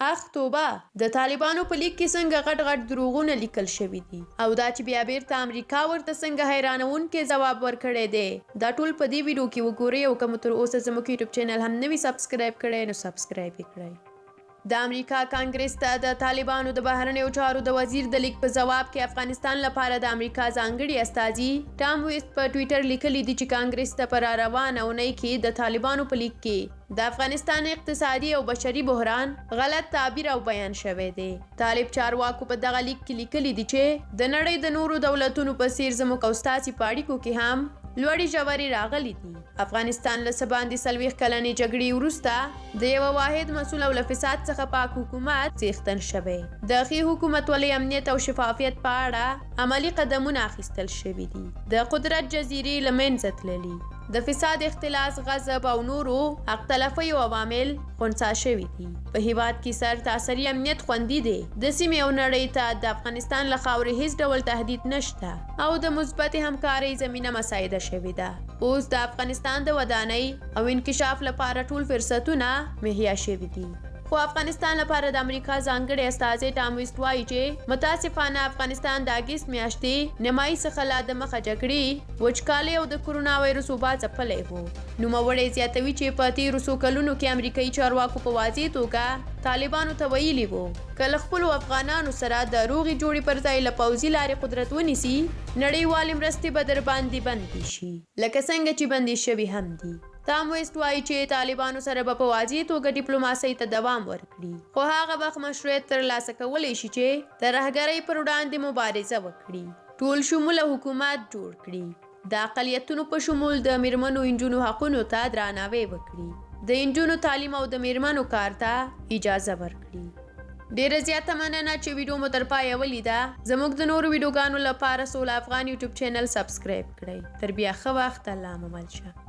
اخ توبه د طالبانو په لیک کې څنګه غټ غټ دروغونه لیکل شوي دي او دا چې بیا بیرته امریکا ورته څنګه حیرانوونکي ځواب ورکړی دی دا ټول په دې ویډیو کې وګورئ او که مو تر اوسه زموږ یوټیوب چینل هم نه وي سبسکرایب کړی نو سبسکرایب یې کړئ. د امریکا کانګرس ته د طالبانو د بهرنیو چارو د وزیر د لیک په ځواب کې افغانستان لپاره د امریکا ځانګړي استازي ټام ویست په ټویټر لیکلي دي چې کانګرس ته پر روانه اونۍ کې د طالبانو په لیک کې د افغانستان اقتصادي او بشري بحران غلط تعبیر او بیان شوی دی. طالب چارواکو په دغه لیک کې لیکلي دي چې د نړۍ د نورو دولتونو په څیر زموږ او ستاسې په اړیکو کې هم لوړې ژورې راغلي دي. افغانستان له څه باندې 40 کلنې جګړې وروسته د یوه واحد مسؤل او له فساد څخه پاک حکومت څښتن شوی. د ښې حکومت ولې امنیت او شفافیت په اړه عملي قدمونه اخیستل شوي دي. د قدرت جزیرې له منځه تللي. د فساد، اختلاس، غضب او نورو حق تلفیو عوامل خنثی شوي دي. په هیواد کې سر تاسري امنیت خوندي دی. د سیمې او نړۍ ته د افغانستان له خاورې هیڅ ډول تهدید نشته او د مثبت همکارۍ زمینه مساعده شوې ده. اوس د افغانستان د ودانۍ او انکشاف لپاره ټول فرصتونه مهیا شوي دي. خو افغانستان لپاره د امریکا ځانګړي استازی ټام ویست وایي چې متاسفانه افغانستان د اګست میاشتې نیمایي څخه لا دمخه جګړې، وچکالۍ او د کرونا وایرس وبا ځپلی و. نوموړی زیاتوي چې په تېرو څو کلونو کې امریکایي چارواکو په واضح توګه طالبانو ته ویلي وو که له خپلو افغانانو سره د روغې جوړې پر ځای له پوځي لارې قدرت ونیسي نړیوالې مرستې به درباندې بندې شي لکه څنګه چې بندې شوي هم دي. ټام ویست وایي چې طالبانو سره به په واضح توګه ډیپلوماسۍ ته دوام ورکړي خو هغه وخت مشروعیت ترلاسه کولی شي چې د رهبرۍ پر وړاندې مبارزه وکړي، ټول شموله حکومت جوړ کړي، د اقلیتونو په شمول د میرمنو انجونو حقونو ته درناوی وکړي، د انجونو تعلیم او د میرمنو کار ته اجازه ورکړي. ډیره زیاته مننه چې ویډیو مو تر پایه ولیده. زموږ د نورو ویډیوګانو لپاره سوله افغان یوټیوب چینل سبسکرایب کړئ. تر بیا ښه وخت. الله مو مل شه.